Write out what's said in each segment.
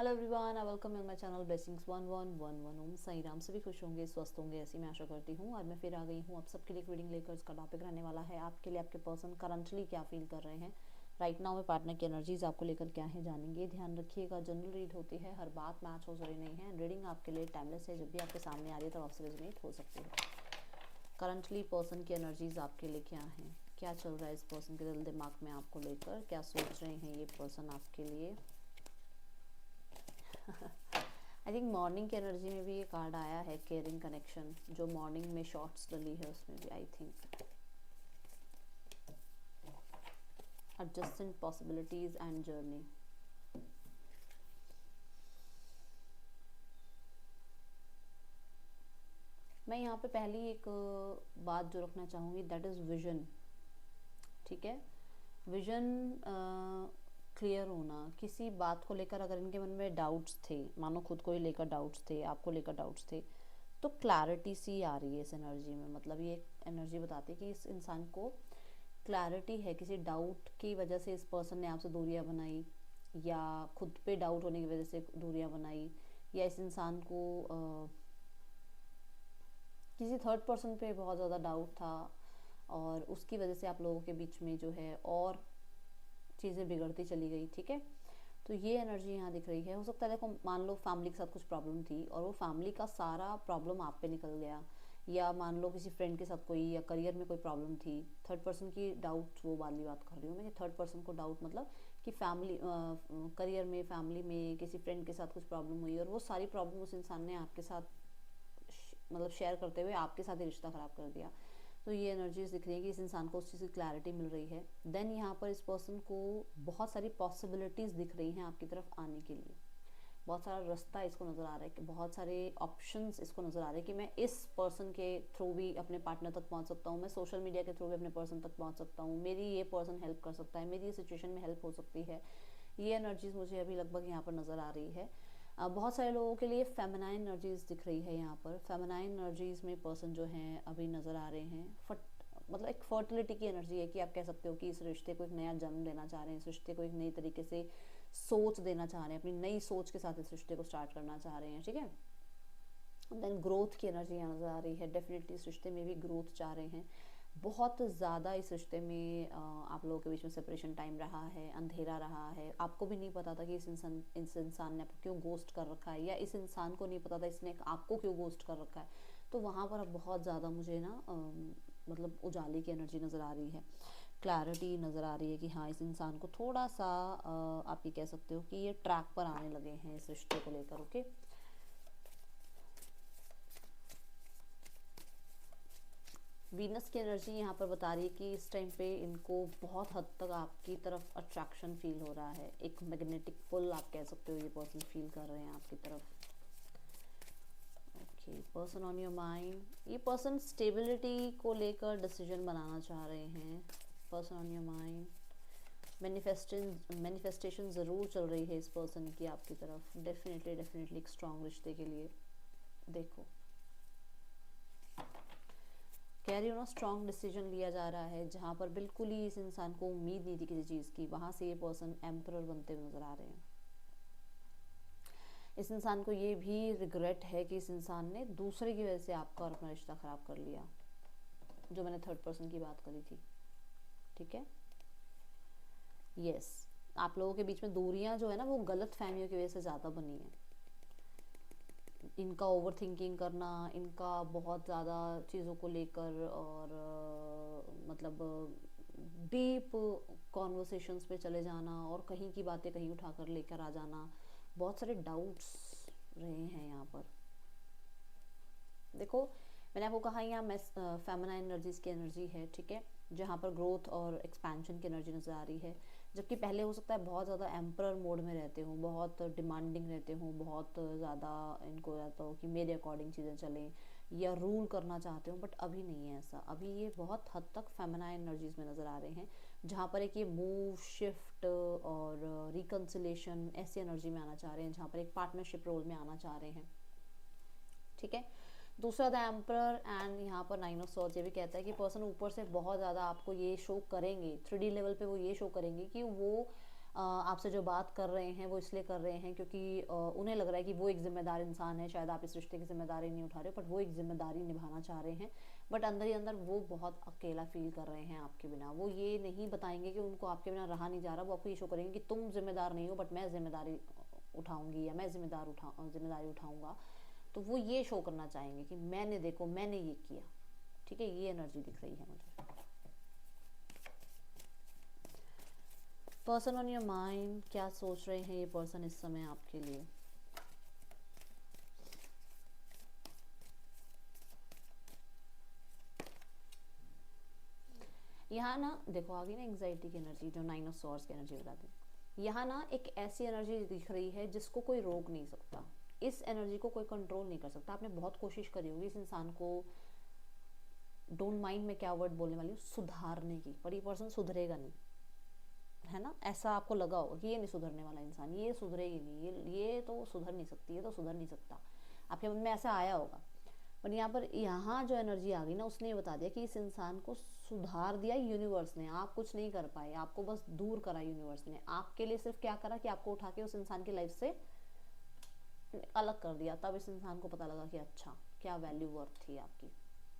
Hello everyone, I welcome you my channel blessings 1111। ओम साई राम। सभी खुश होंगे, स्वस्थ होंगे, ऐसी मैं आशा करती हूँ। आज मैं फिर आ गई हूँ आप सबके लिए एक रीडिंग लेकर। इसका टॉपिक रहने वाला है आपके लिए आपके पर्सन करंटली क्या फील कर रहे हैं राइट नाउ में। पार्टनर की एनर्जीज आपको लेकर क्या है जानेंगे। ध्यान रखिएगा, जनरल रीड होती है, हर बात मैच हो रही नहीं है। रीडिंग आपके लिए टाइमलेस है, जब भी आपके सामने आ रही है तब आपसे रेजोनेट हो सकती है। करंटली पर्सन की एनर्जीज आपके लिए क्या हैं, क्या चल रहा है इस पर्सन के दिल दिमाग में आपको लेकर, क्या सोच रहे हैं ये पर्सन आपके लिए। आई थिंक मॉर्निंग की एनर्जी में भी ये कार्ड आया है, केयरिंग कनेक्शन, जो मॉर्निंग में शॉर्ट्स डली है उसमें भी I think adjacent possibilities and journey. मैं यहाँ पे पहली एक बात जो रखना चाहूँगी दैट इज़ विजन। ठीक है, विजन क्लियर होना किसी बात को लेकर। अगर इनके मन में डाउट्स थे, मानो खुद को ही लेकर डाउट्स थे, आपको लेकर डाउट्स थे, तो क्लैरिटी सी आ रही है इस एनर्जी में। मतलब ये एनर्जी बताती है कि इस इंसान को क्लैरिटी है। किसी डाउट की वजह से इस पर्सन ने आपसे दूरियां बनाई, या खुद पे डाउट होने की वजह से दूरियां बनाई, या इस इंसान को किसी थर्ड पर्सन पे बहुत ज़्यादा डाउट था और उसकी वजह से आप लोगों के बीच में जो है और चीज़ें बिगड़ती चली गई। ठीक है, तो ये एनर्जी यहाँ दिख रही है। हो सकता है देखो, मान लो फैमिली के साथ कुछ प्रॉब्लम थी और वो फैमिली का सारा प्रॉब्लम आप पे निकल गया, या मान लो किसी फ्रेंड के साथ कोई, या करियर में कोई प्रॉब्लम थी। थर्ड पर्सन की डाउट, वो वाली बात कर रही हूँ मैं कि थर्ड पर्सन को डाउट मतलब कि फैमिली, करियर में, फैमिली में, किसी फ्रेंड के साथ कुछ प्रॉब्लम हुई और वो सारी प्रॉब्लम उस इंसान ने आपके साथ मतलब शेयर करते हुए आपके साथ ही रिश्ता ख़राब कर दिया। तो ये एनर्जीज दिख रही है कि इस इंसान को उस चीज़ की क्लैरिटी मिल रही है। देन यहाँ पर इस पर्सन को बहुत सारी पॉसिबिलिटीज़ दिख रही हैं आपकी तरफ आने के लिए। बहुत सारा रास्ता इसको नज़र आ रहा है, कि बहुत सारे ऑप्शंस इसको नज़र आ रहे हैं कि मैं इस पर्सन के थ्रू भी अपने पार्टनर तक पहुंच सकता हूँ, मैं सोशल मीडिया के थ्रू भी अपने पर्सन तक पहुंच सकता हूँ, मेरी ये पर्सन हेल्प कर सकता है, मेरी ये सिचुएशन में हेल्प हो सकती है। ये एनर्जीज मुझे अभी लगभग यहाँ पर नज़र आ रही है। बहुत सारे लोगों के लिए फेमिनाइन एनर्जीज दिख रही है यहाँ पर। फेमिनाइन एनर्जीज में पर्सन जो हैं अभी नज़र आ रहे हैं। मतलब एक फर्टिलिटी की एनर्जी है, कि आप कह सकते हो कि इस रिश्ते को एक नया जन्म देना चाह रहे हैं, इस रिश्ते को एक नई तरीके से सोच देना चाह रहे हैं, अपनी नई सोच के साथ इस रिश्ते को स्टार्ट करना चाह रहे हैं। ठीक है, देन ग्रोथ की एनर्जी यहाँ नज़र आ रही है। डेफिनेटली इस रिश्ते में भी ग्रोथ चाह रहे हैं। बहुत ज़्यादा इस रिश्ते में आप लोगों के बीच में सेपरेशन टाइम रहा है, अंधेरा रहा है। आपको भी नहीं पता था कि इस इंसान ने आपको क्यों गोस्ट कर रखा है, या इस इंसान को नहीं पता था इसने आपको क्यों गोस्ट कर रखा है। तो वहाँ पर अब बहुत ज़्यादा मुझे ना मतलब उजाले की एनर्जी नज़र आ रही है, क्लैरिटी नज़र आ रही है कि हाँ, इस इंसान को थोड़ा सा आप ये कह सकते हो कि ये ट्रैक पर आने लगे हैं इस रिश्ते को लेकर। ओके, वीनस की एनर्जी यहाँ पर बता रही है कि इस टाइम पे इनको बहुत हद तक आपकी तरफ अट्रैक्शन फील हो रहा है। एक मैग्नेटिक पुल आप कह सकते हो, ये पर्सन फील कर रहे हैं आपकी तरफ। Okay, person on your mind, ये पर्सन स्टेबिलिटी को लेकर डिसीजन बनाना चाह रहे हैं। Person on your mind, manifestation ज़रूर चल रही है इस पर्सन की आपकी तरफ। डेफिनेटली डेफिनेटली एक स्ट्रॉन्ग रिश्ते के लिए। देखो, कह रही हूँ ना, स्ट्रॉन्ग डिसीजन लिया जा रहा है, जहाँ पर बिल्कुल ही इस इंसान को उम्मीद नहीं थी किसी चीज़ की, वहाँ से ये पर्सन एम्परर बनते हुए नजर आ रहे हैं। इस इंसान को ये भी रिग्रेट है कि इस इंसान ने दूसरे की वजह से आपका और अपना रिश्ता ख़राब कर लिया, जो मैंने थर्ड पर्सन की बात करी थी। ठीक है, यस, आप लोगों के बीच में दूरियां जो है ना, वो गलत फहमियों की वजह से ज़्यादा बनी है। इनका ओवर थिंकिंग करना, इनका बहुत ज़्यादा चीज़ों को लेकर, और मतलब डीप कॉन्वर्सेशंस पे चले जाना और कहीं की बातें कहीं उठा कर लेकर आ जाना। बहुत सारे डाउट्स रहे हैं यहाँ पर। देखो, मैंने आपको कहा यहाँ फेमिनाइन एनर्जीज की एनर्जी है। ठीक है, जहाँ पर ग्रोथ और एक्सपेंशन की एनर्जी नज़र आ रही है। जबकि पहले हो सकता है बहुत ज़्यादा एम्परर मोड में रहते हो, बहुत डिमांडिंग रहते हो, बहुत ज़्यादा इनको रहता हो कि मेरे अकॉर्डिंग चीज़ें चलें, या रूल करना चाहते हो। बट अभी नहीं है ऐसा। अभी ये बहुत हद तक फेमिनाइन एनर्जीज में नज़र आ रहे हैं, जहाँ पर एक ये मूव, शिफ्ट और रिकन्सिलेशन ऐसी एनर्जी में आना चाह रहे हैं, जहाँ पर एक पार्टनरशिप रोल में आना चाह रहे हैं। ठीक है, दूसरा द एम्परर एंड यहाँ पर नाइन ऑफ सॉर्ड्स ये भी कहता है कि पर्सन ऊपर से बहुत ज़्यादा आपको ये शो करेंगे, 3D लेवल पे वो ये शो करेंगे कि वो आपसे जो बात कर रहे हैं वो इसलिए कर रहे हैं क्योंकि उन्हें लग रहा है कि वो एक जिम्मेदार इंसान है, शायद आप इस रिश्ते की जिम्मेदारी नहीं उठा रहे हो, बट वो एक जिम्मेदारी निभाना चाह रहे हैं। बट अंदर ही अंदर वो बहुत अकेला फील कर रहे हैं आपके बिना। वो ये नहीं बताएंगे कि उनको आपके बिना रहा नहीं जा रहा, वो आपको ये शो करेंगे कि तुम जिम्मेदार नहीं हो बट मैं जिम्मेदारी उठाऊंगी या मैं जिम्मेदारी उठाऊंगा। तो वो ये शो करना चाहेंगे कि मैंने, देखो मैंने ये किया। ठीक है, ये एनर्जी दिख रही है मुझे। पर्सन ऑन योर माइंड, क्या सोच रहे हैं ये पर्सन इस समय आपके लिए? यहाँ ना देखो, आगे ना एंग्जाइटी की एनर्जी, जो 9 ऑफ सॉर्ड्स की एनर्जी बता दी। यहाँ ना एक ऐसी एनर्जी दिख रही है जिसको कोई रोक नहीं सकता। इस एनर्जी को कोई कंट्रोल नहीं कर सकता। आपने बहुत कोशिश करी होगी इस इंसान को, डोंट माइंड में क्या वर्ड बोलने वाली हूँ, सुधारने की, पर ये पर्सन सुधरेगा नहीं, है ना। ऐसा आपको लगा होगा कि ये नहीं सुधरने वाला इंसान, ये सुधरेगी नहीं, ये तो सुधर नहीं सकती, ये तो सुधर नहीं सकता, आपके मन में ऐसा आया होगा। पर यहाँ जो एनर्जी आ गई ना, उसने ये बता दिया कि इस इंसान को सुधार दिया यूनिवर्स ने। आप कुछ नहीं कर पाए, आपको बस दूर करा यूनिवर्स ने। आपके लिए सिर्फ क्या करा कि आपको उठा के उस इंसान की लाइफ से अलग कर दिया। तब इस इंसान को पता लगा कि अच्छा, क्या वैल्यू वर्थ थी आपकी।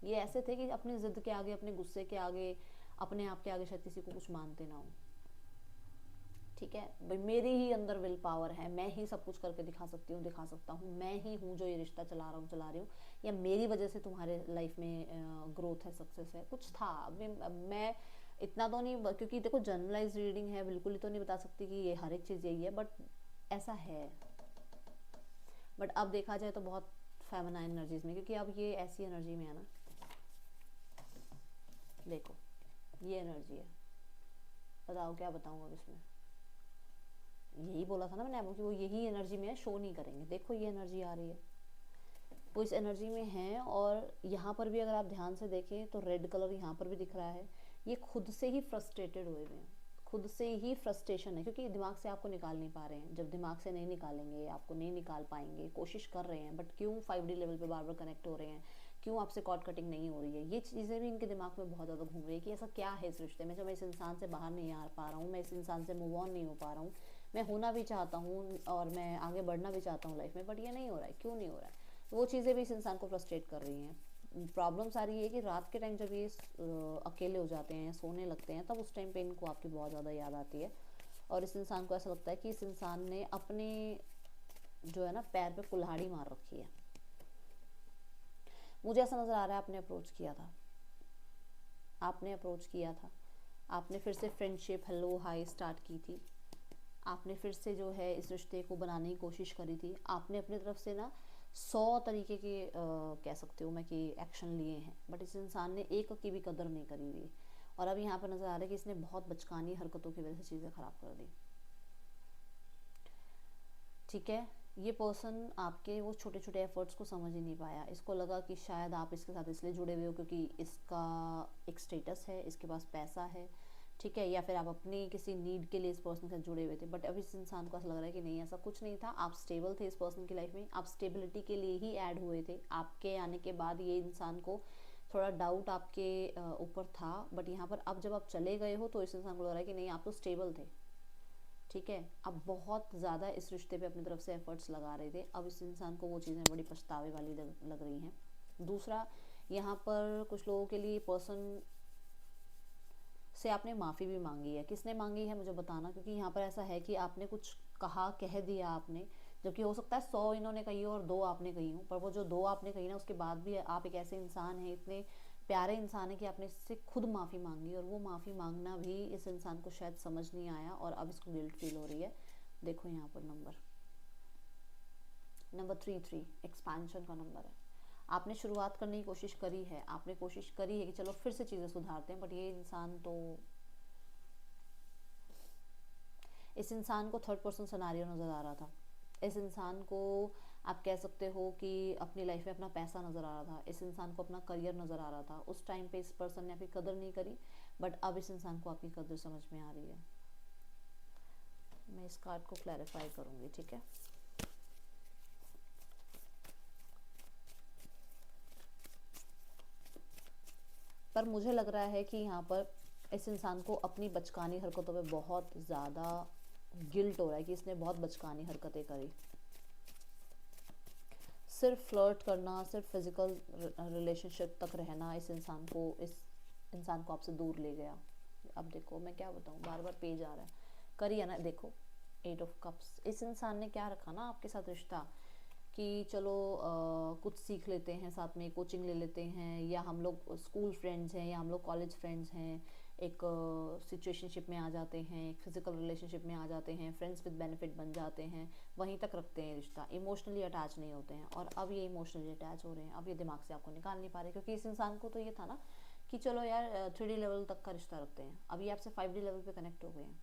ये ऐसे थे कि अपनी जिद के आगे, अपने गुस्से के आगे, अपने आप के आगे शायद किसी को कुछ मानते ना हो। ठीक है भाई, मेरी ही अंदर विल पावर है, मैं ही सब कुछ करके दिखा सकता हूँ, मैं ही हूँ जो ये रिश्ता चला रहा हूँ, या मेरी वजह से तुम्हारे लाइफ में ग्रोथ है, सक्सेस है, कुछ था। अभी मैं इतना तो नहीं, क्योंकि देखो जनरलाइज रीडिंग है, बिल्कुल ही तो नहीं बता सकती कि ये हर एक चीज़ यही है, बट ऐसा है। बट अब देखा जाए तो बहुत फेमिनाइन एनर्जीज में, क्योंकि अब ये ऐसी एनर्जी में है ना, देखो ये एनर्जी है। बताओ क्या बताऊँ अब इसमें? यही बोला था ना मैंने आपको कि वो यही एनर्जी में है, शो नहीं करेंगे। देखो ये एनर्जी आ रही है, वो इस एनर्जी में है। और यहाँ पर भी अगर आप ध्यान से देखें तो रेड कलर यहाँ पर भी दिख रहा है। ये खुद से ही फ्रस्ट्रेटेड हुए हैं, खुद से ही फ्रस्ट्रेशन है, क्योंकि दिमाग से आपको निकाल नहीं पा रहे हैं। जब दिमाग से नहीं निकालेंगे, आपको नहीं निकाल पाएंगे, कोशिश कर रहे हैं बट क्यों 5D लेवल पे बार बार कनेक्ट हो रहे हैं, क्यों आपसे कॉर्ड कटिंग नहीं हो रही है, ये चीज़ें भी इनके दिमाग में बहुत ज़्यादा घूम रही है कि ऐसा क्या है इस रिश्ते में जो मैं इस इंसान से बाहर नहीं आ पा रहा हूँ, मैं इस इंसान से मूव ऑन नहीं हो पा रहा हूँ। मैं होना भी चाहता हूँ और मैं आगे बढ़ना भी चाहता हूँ लाइफ में, बट ये नहीं हो रहा है, क्यों नहीं हो रहा है? वो चीज़ें भी इस इंसान को फ्रस्ट्रेट कर रही हैं। प्रॉब्लम सारी है कि रात के टाइम जब ये अकेले हो जाते हैं, सोने लगते हैं, तब उस टाइम पे इनको आपकी बहुत ज़्यादा याद आती है। और इस इंसान को ऐसा लगता है कि इस इंसान ने अपने जो है ना पैर पे कुल्हाड़ी मार रखी है। मुझे ऐसा नज़र आ रहा है आपने अप्रोच किया था, आपने अप्रोच किया था, आपने फिर से फ्रेंडशिप हेलो हाई स्टार्ट की थी, आपने फिर से जो है इस रिश्ते को बनाने की कोशिश करी थी। आपने अपनी तरफ से ना 100 तरीके के कह सकते हो मैं कि एक्शन लिए हैं, बट इस इंसान ने एक की भी कदर नहीं करी हुई। और अब यहाँ पर नज़र आ रहा है कि इसने बहुत बचकानी हरकतों की वजह से चीज़ें ख़राब कर दी। ठीक है, ये पर्सन आपके वो छोटे छोटे एफर्ट्स को समझ ही नहीं पाया। इसको लगा कि शायद आप इसके साथ इसलिए जुड़े हुए हो क्योंकि इसका एक स्टेटस है, इसके पास पैसा है, ठीक है, या फिर आप अपनी किसी नीड के लिए इस पर्सन के साथ जुड़े हुए थे। बट अब इस इंसान को ऐसा लग रहा है कि नहीं, ऐसा कुछ नहीं था। आप स्टेबल थे इस पर्सन की लाइफ में, आप स्टेबिलिटी के लिए ही ऐड हुए थे। आपके आने के बाद ये इंसान को थोड़ा डाउट आपके ऊपर था, बट यहाँ पर अब जब आप चले गए हो तो इस इंसान को लग रहा है कि नहीं, आप तो स्टेबल थे। ठीक है, अब बहुत ज़्यादा इस रिश्ते पे अपनी तरफ से एफर्ट्स लगा रहे थे। अब इस इंसान को वो चीज़ें बड़ी पछतावे वाली लग रही हैं। दूसरा, यहाँ पर कुछ लोगों के लिए पर्सन से आपने माफ़ी भी मांगी है। किसने मांगी है मुझे बताना, क्योंकि यहाँ पर ऐसा है कि आपने कुछ कहा, कह दिया आपने, जबकि हो सकता है 100 इन्होंने कही हो और 2 आपने कही हो, पर वो जो 2 आपने कही ना, उसके बाद भी आप एक ऐसे इंसान हैं, इतने प्यारे इंसान है कि आपने इससे खुद माफ़ी मांगी। और वो माफ़ी मांगना भी इस इंसान को शायद समझ नहीं आया और अब इसको गिल्ट फील हो रही है। देखो यहाँ पर नंबर 33 एक्सपेंशन का नंबर है। आपने शुरुआत करने की कोशिश करी है, आपने कोशिश करी है कि चलो फिर से चीज़ें सुधारते हैं, बट ये इंसान तो, इस इंसान को थर्ड पर्सन सिनेरियो नज़र आ रहा था। इस इंसान को आप कह सकते हो कि अपनी लाइफ में अपना पैसा नज़र आ रहा था, इस इंसान को अपना करियर नज़र आ रहा था। उस टाइम पे इस पर्सन ने आपकी कदर नहीं करी, बट अब इस इंसान को आपकी कदर समझ में आ रही है। मैं इस कार्ड को क्लैरिफाई करूँगी, ठीक है। पर मुझे लग रहा है कि यहाँ पर इस इंसान को अपनी बचकानी हरकतों पे बहुत ज़्यादा गिल्ट हो रहा है कि इसने बहुत बचकानी हरकतें करी, सिर्फ फ्लर्ट करना, सिर्फ फिजिकल रिलेशनशिप तक रहना इस इंसान को आपसे दूर ले गया। अब देखो मैं क्या बताऊँ, बार बार पेज आ रहा है, करिए ना, देखो 8 ऑफ कप्स। इस इंसान ने क्या रखा ना आपके साथ रिश्ता कि चलो कुछ सीख लेते हैं साथ में, कोचिंग ले लेते हैं, या हम लोग स्कूल फ्रेंड्स हैं, या हम लोग कॉलेज फ्रेंड्स हैं, एक सिचुएशनशिप में आ जाते हैं, एक फिजिकल रिलेशनशिप में आ जाते हैं, फ्रेंड्स विद बेनिफिट बन जाते हैं, वहीं तक रखते हैं रिश्ता, इमोशनली अटैच नहीं होते हैं। और अब ये इमोशनली अटैच हो रहे हैं, अब ये दिमाग से आपको निकाल नहीं पा रहे, क्योंकि इस इंसान को तो ये था ना कि चलो यार 3D लेवल तक का रिश्ता रखते हैं, अब ये आपसे 5D लेवल पे कनेक्ट हो गए हैं,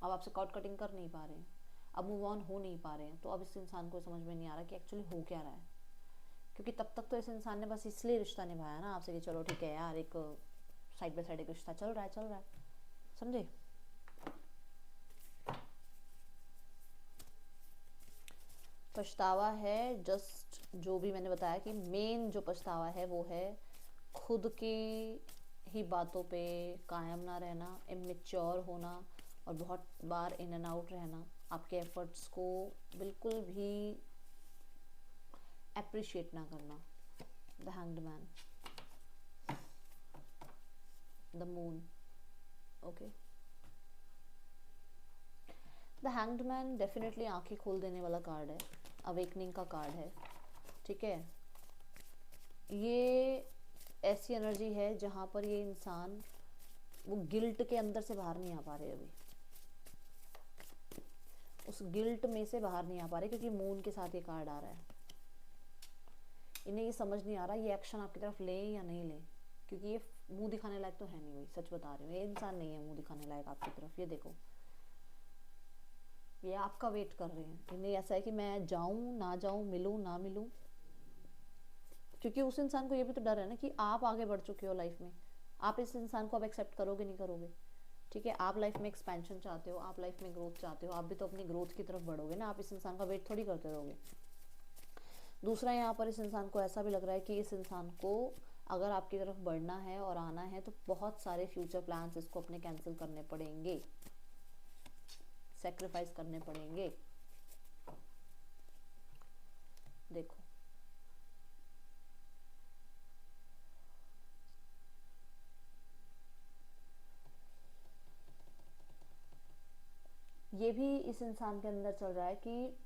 अब आपसे कॉर्ड कटिंग कर नहीं पा रहे हैं, अब मूव ऑन हो नहीं पा रहे हैं। तो अब इस इंसान को समझ में नहीं आ रहा कि एक्चुअली हो क्या रहा है, क्योंकि तब तक तो इस इंसान ने बस इसलिए रिश्ता निभाया ना आपसे कि चलो ठीक है यार, एक साइड बाय साइड एक रिश्ता चल रहा है, समझे। पछतावा है, जस्ट जो भी मैंने बताया कि मेन जो पछतावा है वो है खुद की ही बातों पे कायम ना रहना, इमेच्योर होना, और बहुत बार इन एंड आउट रहना, आपके एफर्ट्स को बिल्कुल भी अप्रिशिएट ना करना। The hanged man, the moon, okay. The hanged man definitely आंखें खोल देने वाला कार्ड है, अवेकनिंग का कार्ड है, ठीक है। ये ऐसी एनर्जी है जहाँ पर ये इंसान वो गिल्ट के अंदर से बाहर नहीं आ पा रहे, अभी उस गिल्ट में से बाहर नहीं आ पा रहे, क्योंकि मून के साथ ये कार्ड आ रहा है। इन्हें ये समझ नहीं आ रहा ये एक्शन आपकी तरफ लें या नहीं लें, क्योंकि ये मुंह दिखाने लायक तो है नहीं, वही सच बता रही हूँ, ये इंसान नहीं है मुंह दिखाने लायक आपकी तरफ। ये देखो, ये आपका वेट कर रहे हैं, इन्हें ऐसा है कि मैं जाऊं ना जाऊं, मिलूं ना मिलूं, क्योंकि उस इंसान को ये भी तो डर है ना कि आप आगे बढ़ चुके हो लाइफ में, आप इस इंसान को अब एक्सेप्ट करोगे नहीं करोगे, ठीक है। आप लाइफ में एक्सपेंशन चाहते हो, आप लाइफ में ग्रोथ चाहते हो, आप भी तो अपनी ग्रोथ की तरफ बढ़ोगे ना, आप इस इंसान का वेट थोड़ी करते रहोगे। दूसरा, यहाँ पर इस इंसान को ऐसा भी लग रहा है कि इस इंसान को अगर आपकी तरफ बढ़ना है और आना है तो बहुत सारे फ्यूचर प्लान्स इसको अपने कैंसिल करने पड़ेंगे, सेक्रीफाइस करने पड़ेंगे। देखो, ये भी इस इंसान के अंदर चल रहा है कि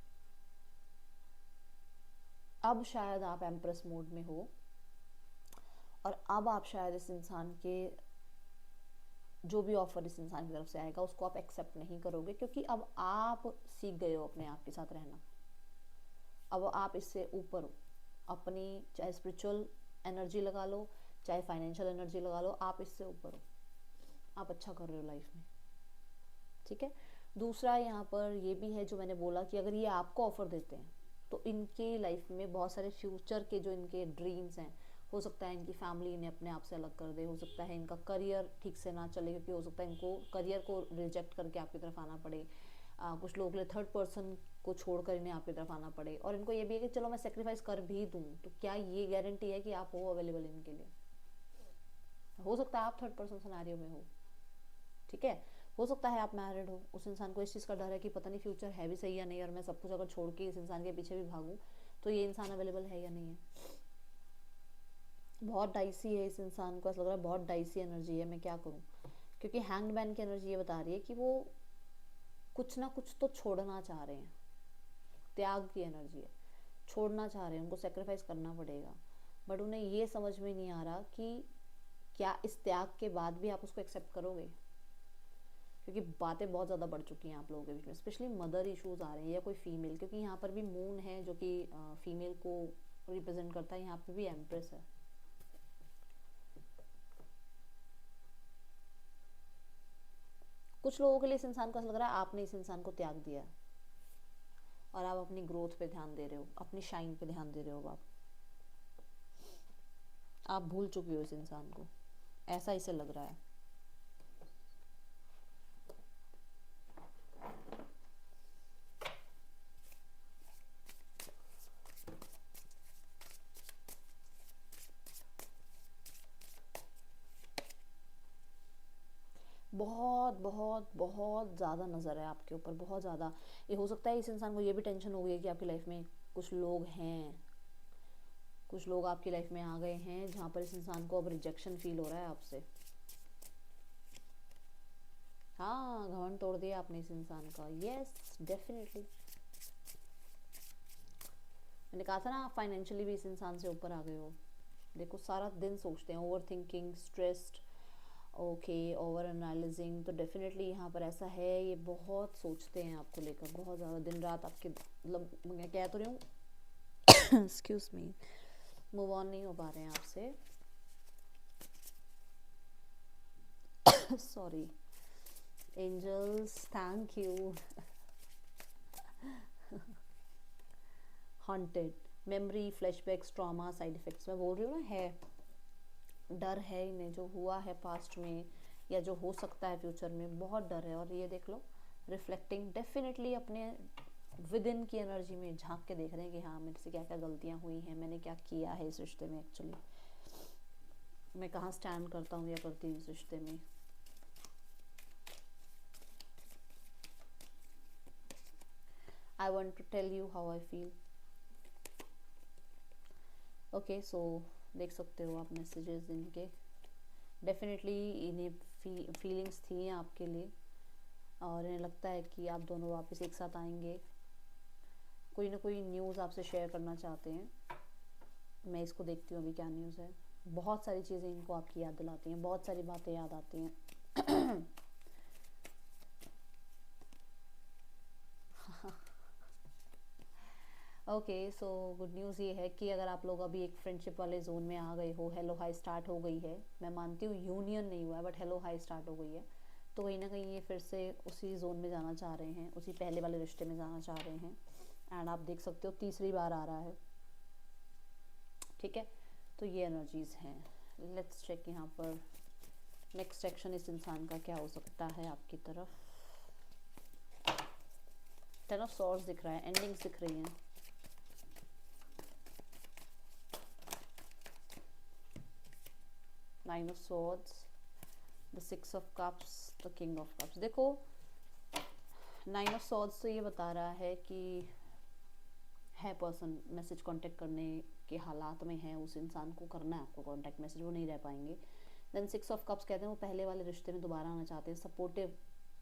अब शायद आप एम्प्रेस मोड में हो, और अब आप शायद इस इंसान के जो भी ऑफर इस इंसान की तरफ से आएगा उसको आप एक्सेप्ट नहीं करोगे, क्योंकि अब आप सीख गए हो अपने आप के साथ रहना, अब आप इससे ऊपर हो, अपनी चाहे स्पिरिचुअल एनर्जी लगा लो, चाहे फाइनेंशियल एनर्जी लगा लो, आप इससे ऊपर हो, आप अच्छा कर रहे हो लाइफ में, ठीक है। दूसरा, यहाँ पर ये भी है जो मैंने बोला कि अगर ये आपको ऑफर देते हैं तो इनके लाइफ में बहुत सारे फ्यूचर के जो इनके ड्रीम्स हैं, हो सकता है इनकी फैमिली इन्हें अपने आप से अलग कर दे, हो सकता है इनका करियर ठीक से ना चले, क्योंकि हो सकता है इनको करियर को रिजेक्ट करके आपकी तरफ आना पड़े, कुछ लोगों के लिए थर्ड पर्सन को छोड़कर इन्हें आपकी तरफ आना पड़े, और इनको ये भी है कि चलो मैं सेक्रीफाइस कर भी दूँ तो क्या ये गारंटी है कि आप हो अवेलेबल इनके लिए। हो सकता है आप थर्ड पर्सन सिनेरियो में हो, ठीक है, हो सकता है आप मैरिड हो, उस इंसान को इस चीज़ का डर है कि पता नहीं फ्यूचर है भी सही या नहीं, और मैं सब कुछ अगर छोड़ के इस इंसान के पीछे भी भागूं तो ये इंसान अवेलेबल है या नहीं है। बहुत डाइसी है इस इंसान को, ऐसा लग रहा है बहुत डाइसी एनर्जी है, मैं क्या करूं, क्योंकि हैंग्ड मैन की एनर्जी ये बता रही है कि वो कुछ ना कुछ तो छोड़ना चाह रहे हैं, त्याग की एनर्जी है, छोड़ना चाह रहे हैं, उनको सेक्रीफाइस करना पड़ेगा, बट उन्हें ये समझ में नहीं आ रहा कि क्या इस त्याग के बाद भी आप उसको एक्सेप्ट करोगे, क्योंकि बातें बहुत ज़्यादा बढ़ चुकी हैं आप लोगों के बीच में, स्पेशली मदर इश्यूज आ रहे हैं या कोई फीमेल, क्योंकि यहाँ पर भी मून है जो कि फीमेल को रिप्रेजेंट करता है, यहाँ पे भी एम्प्रेस है। कुछ लोगों के लिए इस इंसान को ऐसा लग रहा है आपने इस इंसान को त्याग दिया और आप अपनी ग्रोथ पे ध्यान दे रहे हो, अपनी शाइन पे ध्यान दे रहे हो, आप भूल चुके हो इस इंसान को, ऐसा इसे लग रहा है। बहुत बहुत बहुत ज़्यादा नज़र है आपके ऊपर, बहुत ज़्यादा। ये हो सकता है इस इंसान को ये भी टेंशन हो गई है कि आपकी लाइफ में कुछ लोग हैं, कुछ लोग आपकी लाइफ में आ गए हैं जहाँ पर इस इंसान को अब रिजेक्शन फील हो रहा है आपसे। हाँ, घमंड तोड़ दिया आपने इस इंसान का। Yes, definitely. मैंने कहा था ना, आप फाइनेंशियली भी इस इंसान से ऊपर आ गए हो। देखो, सारा दिन सोचते हैं, overthinking, stressed, okay, overanalysing. तो डेफिनेटली यहाँ पर ऐसा है, ये बहुत सोचते हैं आपको लेकर, बहुत ज़्यादा, दिन रात आपके, मतलब मैं कह तो रही हूँ, एक्सक्यूज मी, मूव ऑन नहीं हो पा रहे हैं आपसे। Sorry angels, thank you. Haunted, memory, flashbacks, trauma, side effects, मैं बोल रही हूँ ना, है डर है इन्हें, जो हुआ है पास्ट में या जो हो सकता है फ्यूचर में, बहुत डर है। और ये देख लो, रिफ्लेक्टिंग, डेफिनेटली अपने विद इन की एनर्जी में झांक के देख रहे हैं कि हाँ, मेरे से क्या क्या गलतियाँ हुई हैं, मैंने क्या किया है इस रिश्ते में, एक्चुअली मैं कहाँ स्टैंड करता हूँ या करती हूँ इस रिश्ते में। I want to tell you how I feel. Okay, so देख सकते हो आप मैसेजेस इनके, डेफिनेटली इन्हें फीलिंग्स थी आपके लिए, और इन्हें लगता है कि आप दोनों वापस एक साथ आएंगे, कोई ना कोई न्यूज़ आपसे शेयर करना चाहते हैं। मैं इसको देखती हूँ अभी क्या न्यूज़ है। बहुत सारी चीज़ें इनको आपकी याद दिलाती हैं, बहुत सारी बातें याद आती हैं। ओके, सो गुड न्यूज़ ये है कि अगर आप लोग अभी एक फ्रेंडशिप वाले जोन में आ गए हो, हेलो हाई स्टार्ट हो गई है, मैं मानती हूँ यूनियन नहीं हुआ है बट हेलो हाई स्टार्ट हो गई है, तो कहीं ना कहीं ये फिर से उसी जोन में जाना चाह रहे हैं, उसी पहले वाले रिश्ते में जाना चाह रहे हैं। एंड आप देख सकते हो तीसरी बार आ रहा है, ठीक है। तो ये एनर्जीज हैं। लेट्स चेक यहाँ पर नेक्स्ट एक्शन इस इंसान का क्या हो सकता है आपकी तरफ। टेन ऑफ सॉर्ड्स दिख रहा है, एंडिंग्स दिख रही हैं। Nine of swords, the six of cups, the king of cups. देखो, नाइन ऑफ सॉर्ड्स तो ये बता रहा है कि है पर्सन मैसेज कांटेक्ट करने के हालात में है, उस इंसान को करना है आपको कांटेक्ट मैसेज, वो नहीं रह पाएंगे। देन सिक्स ऑफ कप्स कहते हैं वो पहले वाले रिश्ते में दोबारा आना चाहते हैं, सपोर्टिव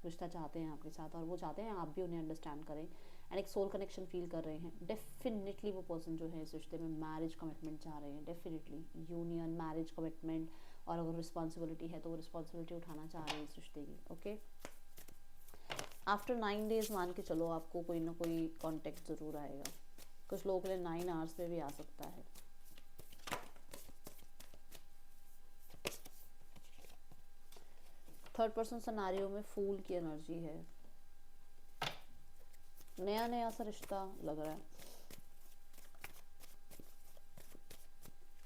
रिश्ता चाहते हैं आपके साथ, और वो चाहते हैं आप भी उन्हें अंडरस्टैंड करें एंड एक सोल कनेक्शन फील कर रहे हैं। डेफिनेटली वो पर्सन जो है इस रिश्ते में मैरिज कमिटमेंट चाह रहे हैं, डेफिनेटली यूनियन, मैरिज कमिटमेंट, और अगर रिस्पॉन्सिबिलिटी है तो वो रिस्पॉन्सिबिलिटी उठाना चाह रहे हैं इस रिश्ते की। ओके, आफ्टर 9 डेज मान के चलो आपको कोई ना कोई कॉन्टेक्ट ज़रूर आएगा। कुछ लोगों के लिए 9 आवर्स में भी आ सकता है। थर्ड पर्सन सिनेरियो में फूल की एनर्जी है, नया नया सा रिश्ता लग रहा है,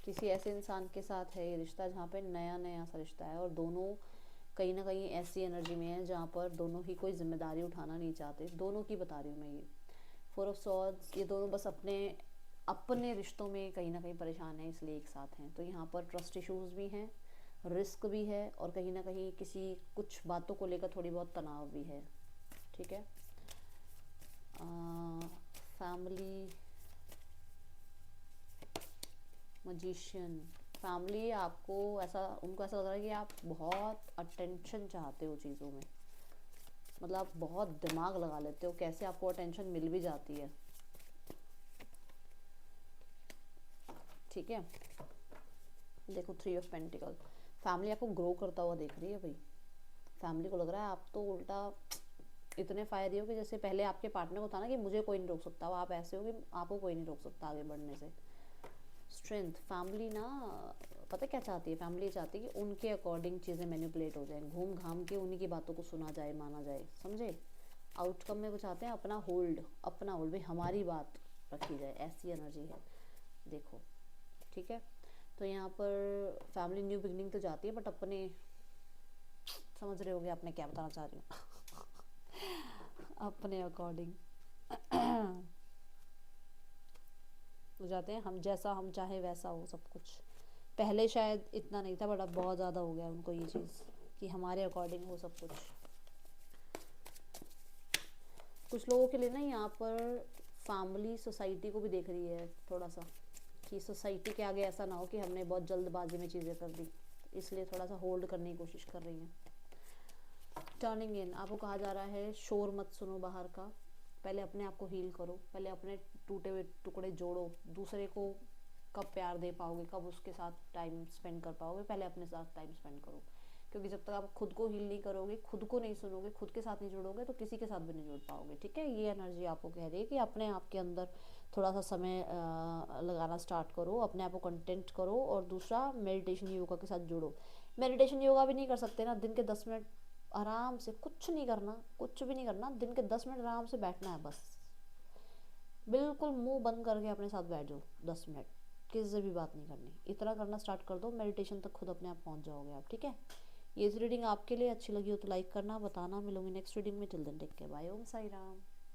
किसी ऐसे इंसान के साथ है ये रिश्ता जहाँ पे नया नया सा रिश्ता है, और दोनों कहीं ना कहीं ऐसी एनर्जी में है जहाँ पर दोनों ही कोई जिम्मेदारी उठाना नहीं चाहते, दोनों की बता रही हूँ मैं ये। फोर ऑफ सॉर्ड्स, ये दोनों बस अपने अपने रिश्तों में कहीं ना कहीं परेशान है, इसलिए एक साथ हैं। तो यहाँ पर ट्रस्ट इश्यूज भी हैं, रिस्क भी है, और कहीं ना कहीं किसी कुछ बातों को लेकर थोड़ी बहुत तनाव भी है, ठीक है। फैमिली, मजिशियन, फैमिली आपको ऐसा, उनको ऐसा लग रहा है कि आप बहुत अटेंशन चाहते हो चीज़ों में, मतलब आप बहुत दिमाग लगा लेते हो कैसे आपको अटेंशन मिल भी जाती है, ठीक है। देखो, 3 ऑफ पेंटिकल, फैमिली आपको ग्रो करता हुआ देख रही है भाई। फैमिली को लग रहा है आप तो उल्टा इतने फायदे हो कि जैसे पहले आपके पार्टनर को था ना कि मुझे कोई नहीं रोक सकता, आप ऐसे हो कि आपको कोई नहीं रोक सकता आगे बढ़ने से। स्ट्रेंथ, फैमिली ना, पता क्या चाहती है, फैमिली चाहती है कि उनके अकॉर्डिंग चीज़ें मैनिपुलेट हो जाए, घूम घाम के उन्हीं की बातों को सुना जाए, माना जाए, समझे। आउटकम में वो चाहते हैं अपना होल्ड, अपना होल्ड भाई, हमारी बात रखी जाए, ऐसी एनर्जी है, देखो, ठीक है। तो यहाँ पर फैमिली न्यू बिगनिंग तो जाती है, बट अपने, समझ रहे होगे आपने क्या बताना चाह रही हूँ। अपने अकॉर्डिंग हो जाते हैं, हम जैसा हम चाहे वैसा हो सब कुछ। पहले शायद इतना नहीं था बट अब बहुत ज़्यादा हो गया उनको ये चीज़। कि हमारे अकॉर्डिंग हो सब कुछ। कुछ लोगों के लिए ना यहाँ पर फैमिली सोसाइटी को भी देख रही है थोड़ा सा, कि सोसाइटी के आगे ऐसा ना हो कि हमने बहुत जल्दबाजी में चीज़ें कर दी, इसलिए थोड़ा सा होल्ड करने की कोशिश कर रही हैं। टर्निंग इन, आपको कहा जा रहा है शोर मत सुनो बाहर का, पहले अपने आप को हील करो, पहले अपने टूटे हुए टुकड़े जोड़ो। दूसरे को कब प्यार दे पाओगे, कब उसके साथ टाइम स्पेंड कर पाओगे, पहले अपने साथ टाइम स्पेंड करो। क्योंकि जब तक आप खुद को हील नहीं करोगे, खुद को नहीं सुनोगे, खुद के साथ नहीं जुड़ोगे, तो किसी के साथ भी नहीं जुड़ पाओगे। ठीक है, ये एनर्जी आपको कह रही है कि अपने आप के अंदर थोड़ा सा समय लगाना स्टार्ट करो, अपने आप को कंटेंट करो। और दूसरा, मेडिटेशन योगा के साथ जुड़ो। मेडिटेशन योगा भी नहीं कर सकते ना, दिन के 10 मिनट आराम से, कुछ नहीं करना, कुछ भी नहीं करना, दिन के 10 मिनट आराम से बैठना है बस। बिल्कुल मुंह बंद करके अपने साथ बैठ जाओ 10 मिनट, किसी से भी बात नहीं करनी। इतना करना स्टार्ट कर दो, मेडिटेशन तक खुद अपने आप पहुंच जाओगे आप। ठीक है, ये रीडिंग आपके लिए अच्छी लगी हो तो लाइक करना, बताना। मिलूंगी नेक्स्ट रीडिंग में, till then take care, bye, Om Sai Ram.